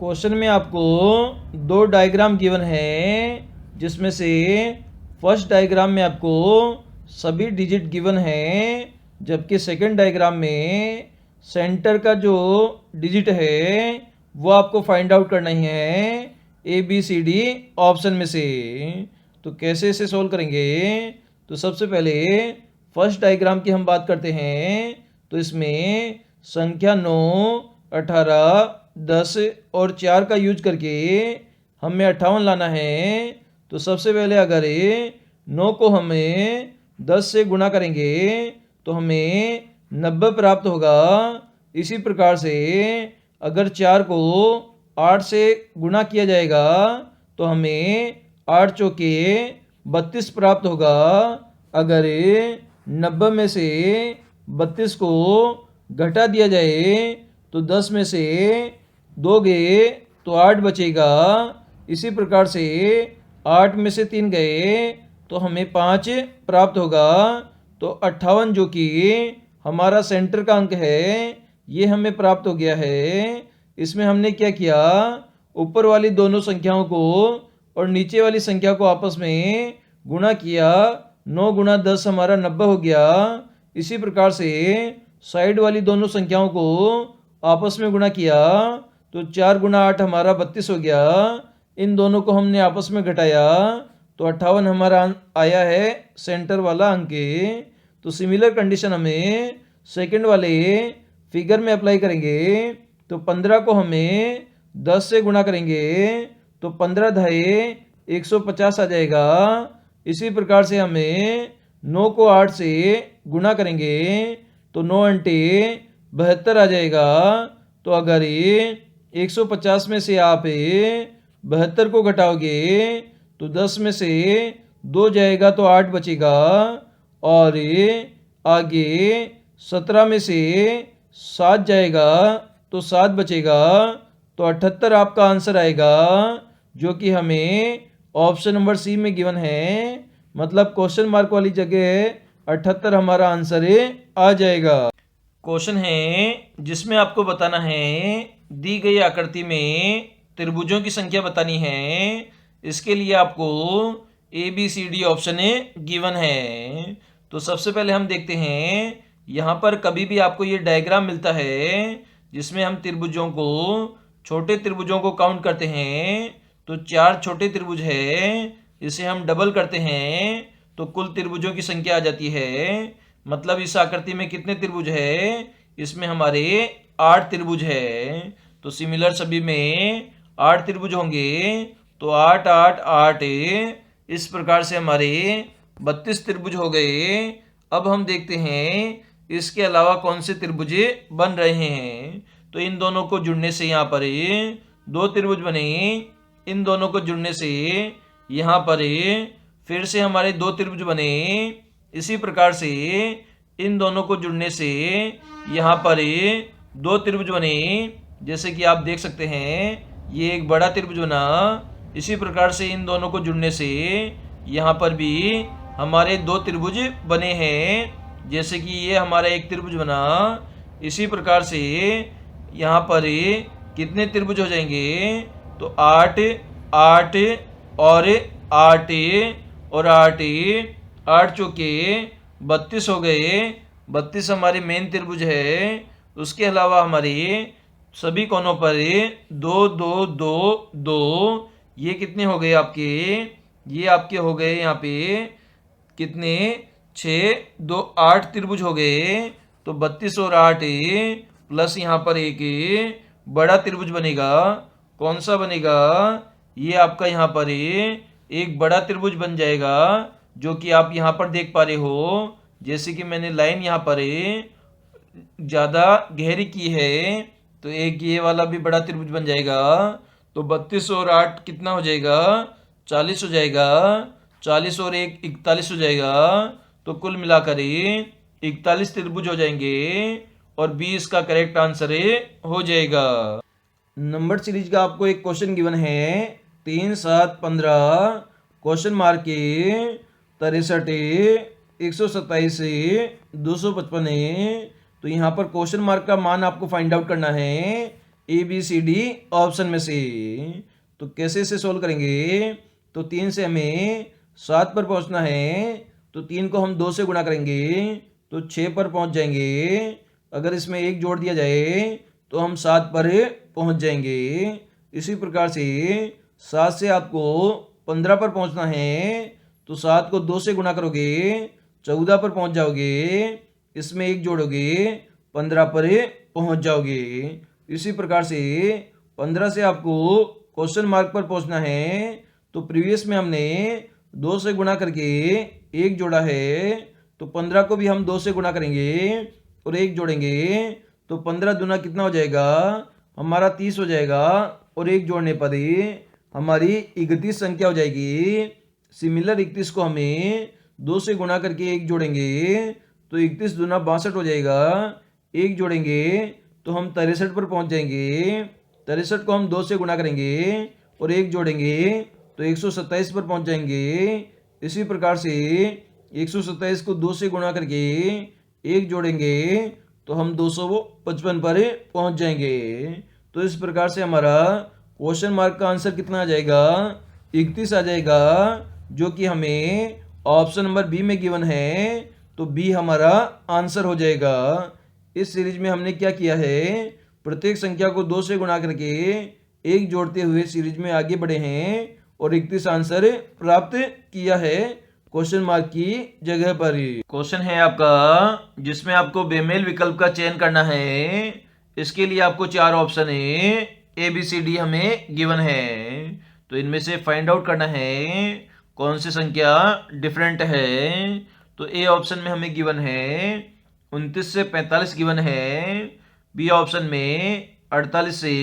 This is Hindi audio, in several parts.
क्वेश्चन में आपको दो डायग्राम गिवन है, जिसमें से फर्स्ट डायग्राम में आपको सभी डिजिट गिवन है, जबकि सेकंड डायग्राम में सेंटर का जो डिजिट है वो आपको फाइंड आउट करना ही है A B C D option में से। तो कैसे इसे सोल्व करेंगे? तो सबसे पहले फर्स्ट डायग्राम की हम बात करते हैं। तो इसमें संख्या 9, 18, 10 और 4 का यूज करके हमें 58 लाना है। तो सबसे पहले अगर 9 को हमें 10 से गुणा करेंगे तो हमें 90 प्राप्त होगा। इसी प्रकार से अगर 4 को 8 से गुणा किया जाएगा तो हमें 8 चौके 32 प्राप्त होगा। अगर 90 में से 32 को घटा दिया जाए तो 10 में से 2 गए तो 8 बचेगा। इसी प्रकार से 8 में से 3 गए तो हमें 5 प्राप्त होगा। तो 58 जो कि हमारा सेंटर का अंक है ये हमें प्राप्त हो गया है। इसमें हमने क्या किया, ऊपर वाली दोनों संख्याओं को और नीचे वाली संख्या को आपस में गुणा किया। 9 गुणा 10 हमारा 90 हो गया। इसी प्रकार से साइड वाली दोनों संख्याओं को आपस में गुणा किया तो 4 गुणा 8 हमारा 32 हो गया। इन दोनों को हमने आपस में घटाया तो 58 हमारा आया है सेंटर वाला अंक। तो सिमिलर कंडीशन हमें सेकंड वाले फिगर में अप्लाई करेंगे। तो 15 को हमें 10 से गुणा करेंगे तो 15 धाए 150 आ जाएगा। इसी प्रकार से हमें 9 को 8 से गुणा करेंगे तो 9 अंटे 72 आ जाएगा। तो अगर 150 में से आप 72 को घटाओगे तो 10 में से 2 जाएगा तो 8 बचेगा। और आगे 17 में से 7 जाएगा तो 7 बचेगा। तो 78 आपका आंसर आएगा, जो कि हमें ऑप्शन नंबर सी में गिवन है। मतलब क्वेश्चन मार्क वाली जगह 78 हमारा आंसर आ जाएगा। क्वेश्चन है जिसमें आपको बताना है दी गई आकृति में त्रिभुजों की संख्या बतानी है। इसके लिए आपको A B C D option given है। तो सबसे पहले हम देखते हैं, यहाँ पर कभी भी आपको ये डायग्राम मिलता है जिसमें हम त्रिभुजों को, छोटे त्रिभुजों को काउंट करते हैं। तो 4 छोटे त्रिभुज है, इसे हम डबल करते हैं तो कुल त्रिभुजों की संख्या आ जाती है। मतलब इस आकृति में कितने त्रिभुज है? इसमें हमारे 8 त्रिभुज है। तो सिमिलर सभी में 8 त्रिभुज होंगे। तो 8 8 8 इस प्रकार से हमारे 32 त्रिभुज हो गए। अब हम देखते हैं इसके अलावा कौन से त्रिभुज बन रहे हैं। तो इन दोनों को जुड़ने से यहाँ पर 2 त्रिभुज बने। इन दोनों को जुड़ने से यहाँ पर फिर से हमारे 2 त्रिभुज बने। इसी प्रकार से इन दोनों को जुड़ने से यहाँ पर 2 त्रिभुज बने। जैसे कि आप देख सकते हैं ये एक बड़ा त्रिभुज बना। इसी प्रकार से इन दोनों को जुड़ने से यहाँ पर भी हमारे 2 त्रिभुज बने हैं। जैसे कि ये हमारा एक त्रिभुज बना। इसी प्रकार से यहाँ पर कितने त्रिभुज हो जाएंगे? तो 8 8 और 8 और 8 8 चौके 32 हो गए। 32 हमारे मेन त्रिभुज है। उसके अलावा हमारे सभी कोनों पर 2 2 2 2 ये कितने हो गए आपके? ये आपके हो गए यहाँ पे कितने? 6 2 8 त्रिभुज हो गए। तो 32 और 8 प्लस यहाँ पर एक बड़ा त्रिभुज बनेगा। कौन सा बनेगा? ये आपका यहाँ पर एक बड़ा त्रिभुज बन जाएगा, जो कि आप यहाँ पर देख पा रहे हो। जैसे कि मैंने लाइन यहाँ पर ज़्यादा गहरी की है तो एक ये वाला भी बड़ा त्रिभुज बन जाएगा। तो 32 और 8 कितना हो जाएगा? 40 हो जाएगा। 40 और 1 41 हो जाएगा। तो कुल मिलाकर 41 त्रिभुज हो जाएंगे और 20 का करेक्ट आंसर हो जाएगा। नंबर सीरीज का आपको एक क्वेश्चन गिवन है 3 7 15 क्वेश्चन मार्क 63 127 255 तो यहाँ पर क्वेश्चन मार्क का मान आपको फाइंड आउट करना है। A B C D option में से। तो कैसे इसे सोल्व करेंगे? तो 3 से हमें 7 पर पहुंचना है, तो 3 को हम 2 से गुणा करेंगे तो 6 पर पहुंच जाएंगे। अगर इसमें 1 जोड़ दिया जाए तो हम 7 पर पहुंच जाएंगे। इसी प्रकार से 7 से आपको 15 पर पहुंचना है, तो 7 को 2 से गुणा करोगे 14 पर पहुंच जाओगे। इसमें 1 जोड़ोगे 15 पर पहुंच जाओगे। इसी प्रकार से 15 से आपको क्वेश्चन मार्क पर पहुंचना है, तो प्रीवियस में हमने 2 से गुणा करके 1 जोड़ा है, तो 15 को भी हम 2 से गुणा करेंगे और 1 जोड़ेंगे, तो 15 दूना कितना हो जाएगा? हमारा 30 हो जाएगा, और 1 जोड़ने पर हमारी 31 संख्या हो जाएगी। सिमिलर 31 को हमें 2 से गुणा करके 1 जोड़ेंगे, तो 31 दूना 62 हो जाएगा। 1 जोड़ेंगे तो हम 63 पर पहुंच जाएंगे। 63 को हम 2 से गुणा करेंगे और 1 जोड़ेंगे तो 127 पर पहुंच जाएंगे। इसी प्रकार से 127 को 2 से गुणा करके 1 जोड़ेंगे तो हम 255 पर पहुंच जाएंगे। तो इस प्रकार से हमारा क्वेश्चन मार्क का आंसर कितना आ जाएगा? 31 आ जाएगा, जो कि हमें ऑप्शन नंबर बी में गिवन है, तो बी हमारा आंसर हो जाएगा। इस सीरीज में हमने क्या किया है? प्रत्येक संख्या को 2 से गुणा करके 1 जोड़ते हुए सीरीज में आगे बढ़े हैं और 31 आंसर प्राप्त किया है क्वेश्चन मार्क की जगह पर। क्वेश्चन है आपका जिसमें आपको बेमेल विकल्प का चयन करना है। इसके लिए आपको 4 ऑप्शन है, ए बी सी डी हमें गिवन है, तो इनमें से फाइंड आउट करना है कौन सी संख्या डिफरेंट है। तो ए ऑप्शन में हमें गिवन है 29 से 45 गिवन है, बी ऑप्शन में 48 से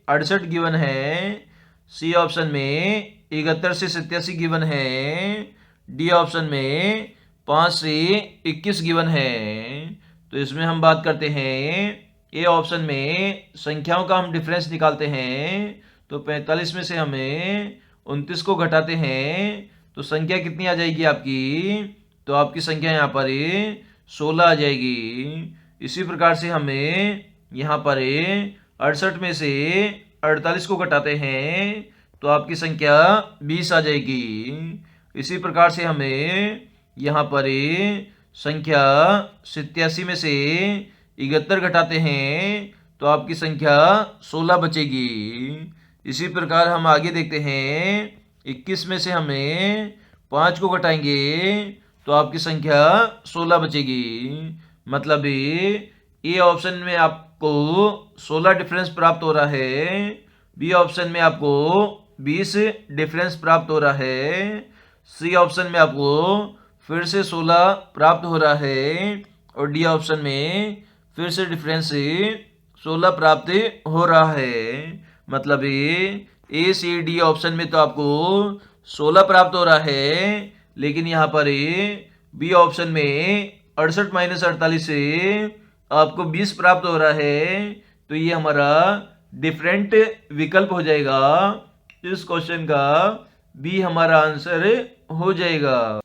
68 गिवन है, सी ऑप्शन में 71 से 87 गिवन है, डी ऑप्शन में 5 से 21 गिवन है। तो इसमें हम बात करते हैं ए ऑप्शन में संख्याओं का हम डिफरेंस निकालते हैं। तो 45 में से हमें 29 को घटाते हैं तो संख्या कितनी आ जाएगी आपकी? तो आपकी संख्या यहाँ पर 16 आ जाएगी। इसी प्रकार से हमें यहाँ पर 68 में से 48 को घटाते हैं तो आपकी संख्या 20 आ जाएगी। इसी प्रकार से हमें यहाँ पर संख्या 87 में से 71 घटाते हैं तो आपकी संख्या 16 बचेगी। इसी प्रकार हम आगे देखते हैं 21 में से हमें 5 को घटाएंगे तो आपकी संख्या 16 बचेगी। मतलब ए ऑप्शन में आपको 16 डिफरेंस प्राप्त हो रहा है, बी ऑप्शन में आपको 20 डिफरेंस प्राप्त हो रहा है, सी ऑप्शन में आपको फिर से 16 प्राप्त हो रहा है, और डी ऑप्शन में फिर से डिफरेंस 16 प्राप्त हो रहा है। मतलब ए सी डी ऑप्शन में तो आपको 16 प्राप्त हो रहा है, लेकिन यहाँ पर बी ऑप्शन में 68 माइनस 48 से आपको 20 प्राप्त हो रहा है। तो ये हमारा डिफरेंट विकल्प हो जाएगा। इस क्वेश्चन का बी हमारा आंसर हो जाएगा।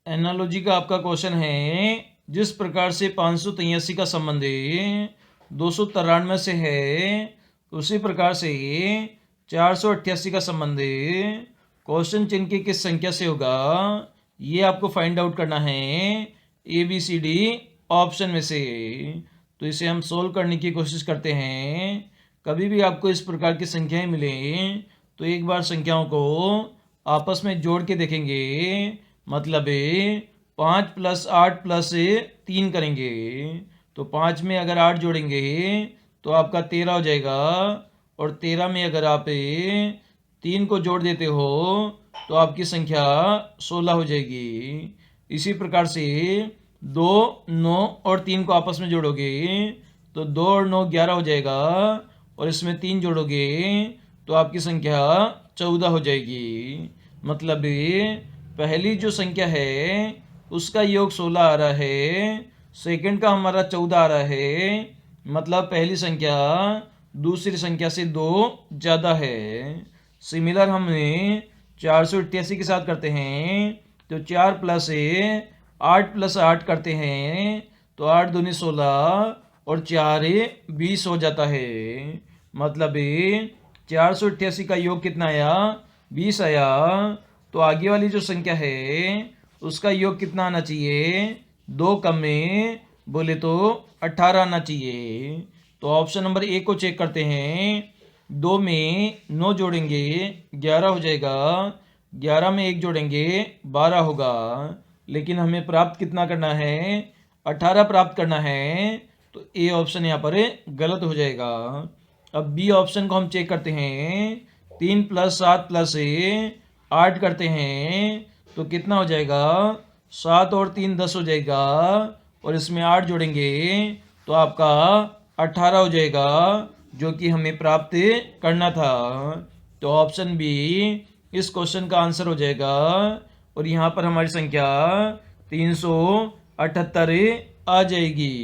एनालॉजी का आपका क्वेश्चन है, जिस प्रकार से 583 का संबंध 293 से है, उसी प्रकार से 488 का संबंध क्वेश्चन चिन्ह की किस संख्या से होगा, ये आपको फाइंड आउट करना है A B C D option में से। तो इसे हम सोल्व करने की कोशिश करते हैं। कभी भी आपको इस प्रकार की संख्याएं मिले तो एक बार संख्याओं को आपस में जोड़ के देखेंगे। मतलब 5 + 8 + 3 करेंगे, तो 5 में अगर 8 जोड़ेंगे तो आपका 13 हो जाएगा, और 13 में अगर आप 3 को जोड़ देते हो तो आपकी संख्या 16 हो जाएगी। इसी प्रकार से 2, 9 और 3 को आपस में जोड़ोगे तो 2 और 9 11 हो जाएगा, और इसमें 3 जोड़ोगे तो आपकी संख्या 14 हो जाएगी। मतलब पहली जो संख्या है उसका योग 16 आ रहा है, सेकंड का हमारा 14 आ रहा है। मतलब पहली संख्या दूसरी संख्या से 2 ज़्यादा है। सिमिलर हमने 488 के साथ करते हैं, तो 4 + 8 + 8 करते हैं तो 8 दूनी 16 और 4 20 हो जाता है। मतलब 488 का योग कितना आया, 20 आया। तो आगे वाली जो संख्या है उसका योग कितना आना चाहिए, 2 कम में बोले तो 18 आना चाहिए। तो ऑप्शन नंबर ए को चेक करते हैं। 2 में 9 जोड़ेंगे 11 हो जाएगा, 11 में 1 जोड़ेंगे 12 होगा। लेकिन हमें प्राप्त कितना करना है, 18 प्राप्त करना है। तो ए ऑप्शन यहाँ पर गलत हो जाएगा। अब बी ऑप्शन को हम चेक करते हैं। 3 + 7 + 8 करते हैं तो कितना हो जाएगा, 7 और 3 10 हो जाएगा, और इसमें 8 जोड़ेंगे तो आपका 18 हो जाएगा, जो कि हमें प्राप्त करना था। तो ऑप्शन बी इस क्वेश्चन का आंसर हो जाएगा। और यहाँ पर हमारी संख्या 378 आ जाएगी।